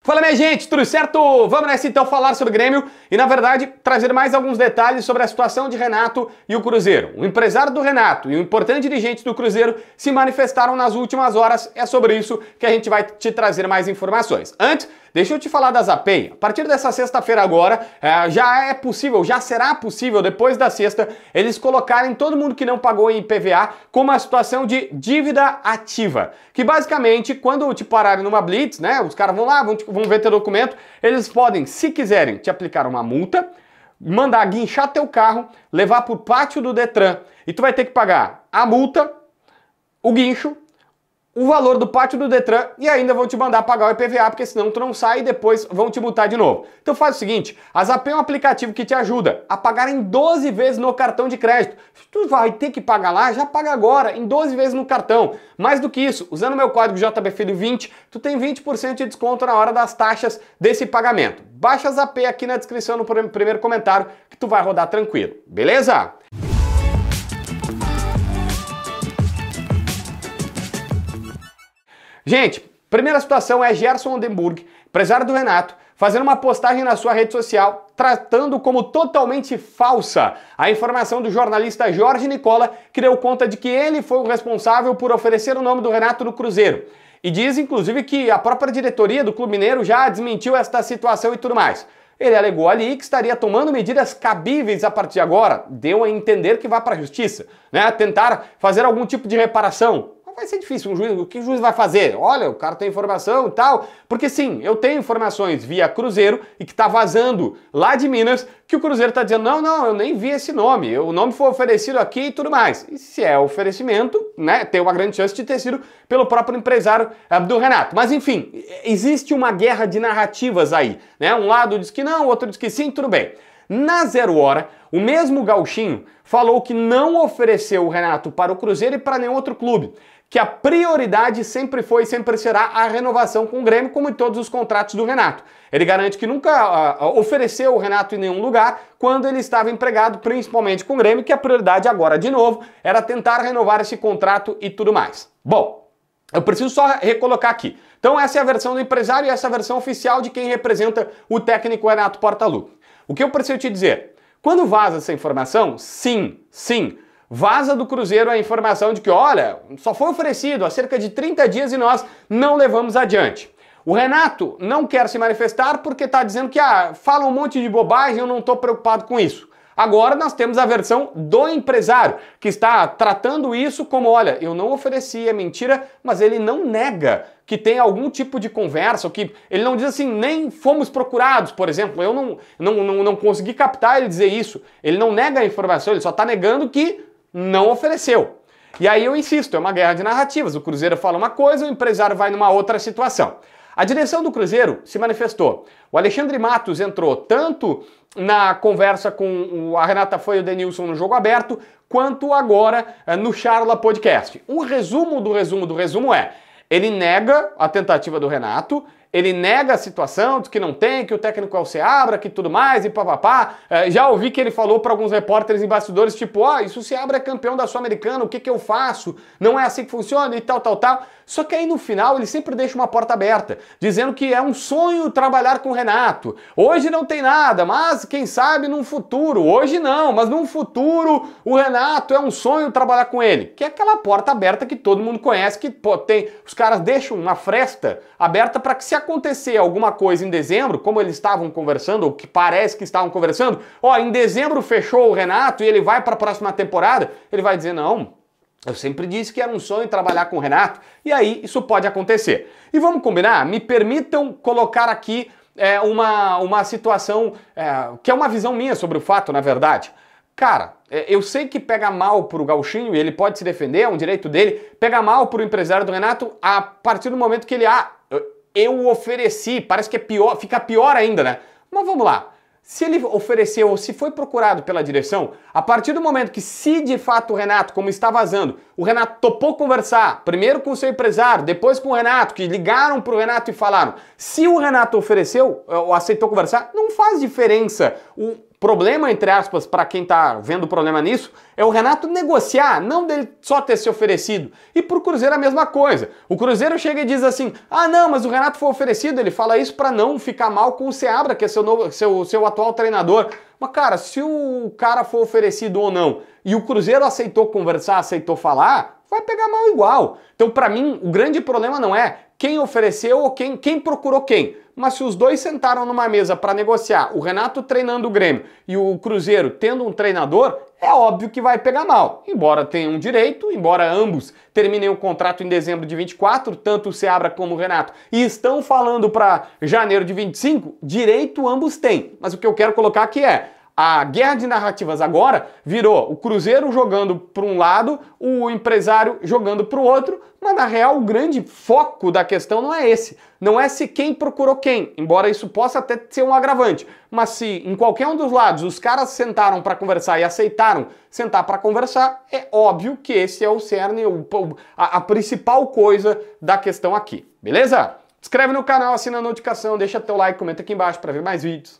Fala, minha gente, tudo certo? Vamos nessa então falar sobre o Grêmio e, na verdade, trazer mais alguns detalhes sobre a situação de Renato e o Cruzeiro. O empresário do Renato e o importante dirigente do Cruzeiro se manifestaram nas últimas horas. É sobre isso que a gente vai te trazer mais informações. Antes, deixa eu te falar da Zapay. A partir dessa sexta-feira agora, já será possível, depois da sexta, eles colocarem todo mundo que não pagou em IPVA como uma situação de dívida ativa. Que basicamente, quando te pararem numa blitz, né, os caras vão lá, vão ver teu documento, eles podem, se quiserem, te aplicar uma multa, mandar guinchar teu carro, levar pro pátio do Detran e tu vai ter que pagar a multa, o guincho, o valor do pátio do Detran e ainda vão te mandar pagar o IPVA, porque senão tu não sai e depois vão te multar de novo. Então faz o seguinte, a Zapay é um aplicativo que te ajuda a pagar em 12 vezes no cartão de crédito. Se tu vai ter que pagar lá, já paga agora, em 12 vezes no cartão. Mais do que isso, usando o meu código JBFilho20, tu tem 20% de desconto na hora das taxas desse pagamento. Baixa a Zapay aqui na descrição no primeiro comentário que tu vai rodar tranquilo, beleza? Gente, primeira situação é Gerson Oldenburg, empresário do Renato, fazendo uma postagem na sua rede social tratando como totalmente falsa a informação do jornalista Jorge Nicola, que deu conta de que ele foi o responsável por oferecer o nome do Renato no Cruzeiro. E diz, inclusive, que a própria diretoria do Clube Mineiro já desmentiu esta situação e tudo mais. Ele alegou ali que estaria tomando medidas cabíveis a partir de agora, deu a entender que vai para a justiça, né? Tentar fazer algum tipo de reparação. Vai ser difícil, o que o juiz vai fazer? Olha, o cara tem informação e tal. Porque sim, eu tenho informações via Cruzeiro e que tá vazando lá de Minas que o Cruzeiro tá dizendo, não, eu nem vi esse nome, o nome foi oferecido aqui e tudo mais. E se é oferecimento, né, tem uma grande chance de ter sido pelo próprio empresário do Renato. Mas enfim, existe uma guerra de narrativas aí, né? Um lado diz que não, o outro diz que sim, tudo bem. Na 0 hora, o mesmo Gauchinho falou que não ofereceu o Renato para o Cruzeiro e para nenhum outro clube, que a prioridade sempre foi e sempre será a renovação com o Grêmio, como em todos os contratos do Renato. Ele garante que nunca ofereceu o Renato em nenhum lugar quando ele estava empregado, principalmente com o Grêmio, que a prioridade agora, de novo, era tentar renovar esse contrato e tudo mais. Bom, eu preciso só recolocar aqui. Então essa é a versão do empresário e essa é a versão oficial de quem representa o técnico Renato Portaluppi. O que eu preciso te dizer? Quando vaza essa informação, sim, vaza do Cruzeiro a informação de que, olha, só foi oferecido há cerca de 30 dias e nós não levamos adiante. O Renato não quer se manifestar porque está dizendo que fala um monte de bobagem, eu não estou preocupado com isso. Agora nós temos a versão do empresário, que está tratando isso como, olha, eu não ofereci, é mentira, mas ele não nega que tem algum tipo de conversa, ou que ele não diz assim, nem fomos procurados, por exemplo, eu não consegui captar ele dizer isso. Ele não nega a informação, ele só está negando que não ofereceu. E aí eu insisto, é uma guerra de narrativas. O Cruzeiro fala uma coisa, o empresário vai numa outra situação. A direção do Cruzeiro se manifestou. O Alexandre Matos entrou tanto na conversa com a Renata Foi e o Denilson no Jogo Aberto, quanto agora no Charla Podcast. Um resumo do resumo é, ele nega a tentativa do Renato, ele nega a situação, diz que não tem, que o técnico é o Seabra, que tudo mais, e papapá. Já ouvi que ele falou para alguns repórteres em bastidores, tipo, isso o Seabra é campeão da Sul-Americana, o que eu faço? Não é assim que funciona e tal. Só que aí no final ele sempre deixa uma porta aberta, dizendo que é um sonho trabalhar com o Renato. Hoje não tem nada, mas quem sabe num futuro. Hoje não, mas num futuro o Renato é um sonho trabalhar com ele. Que é aquela porta aberta que todo mundo conhece, que os caras deixam uma fresta aberta para que se acontecer alguma coisa em dezembro, como eles estavam conversando, ou que parece que estavam conversando, em dezembro fechou o Renato e ele vai para a próxima temporada, ele vai dizer, não, eu sempre disse que era um sonho trabalhar com o Renato, e aí isso pode acontecer. E vamos combinar? Me permitam colocar aqui uma situação que é uma visão minha sobre o fato, na verdade. Cara, eu sei que pega mal pro Gauchinho, e ele pode se defender, é um direito dele, pega mal pro empresário do Renato a partir do momento que ele, eu ofereci, parece que é pior, fica pior ainda, né? Mas vamos lá. Se ele ofereceu ou se foi procurado pela direção, a partir do momento que, se de fato o Renato, como está vazando, o Renato topou conversar, primeiro com o seu empresário, depois com o Renato, que ligaram pro Renato e falaram, se o Renato ofereceu ou aceitou conversar, não faz diferença problema, entre aspas, para quem tá vendo o problema nisso, é o Renato negociar, não dele só ter se oferecido. E pro Cruzeiro a mesma coisa. O Cruzeiro chega e diz assim, ah não, mas o Renato foi oferecido, ele fala isso para não ficar mal com o Seabra, que é seu atual treinador. Mas cara, se o cara for oferecido ou não, e o Cruzeiro aceitou conversar, aceitou falar, vai pegar mal igual. Então para mim, o grande problema não é quem ofereceu ou quem procurou quem. Mas se os dois sentaram numa mesa para negociar, o Renato treinando o Grêmio e o Cruzeiro tendo um treinador, é óbvio que vai pegar mal. Embora tenham direito, embora ambos terminem o contrato em dezembro de 24, tanto o Seabra como o Renato, e estão falando para janeiro de 25, direito ambos têm. Mas o que eu quero colocar aqui é, a guerra de narrativas agora virou o Cruzeiro jogando para um lado, o empresário jogando para o outro, mas na real o grande foco da questão não é esse. Não é se quem procurou quem, embora isso possa até ser um agravante. Mas se em qualquer um dos lados os caras sentaram para conversar e aceitaram sentar para conversar, é óbvio que esse é o cerne, a principal coisa da questão aqui. Beleza? Se inscreve no canal, assina a notificação, deixa teu like, comenta aqui embaixo para ver mais vídeos.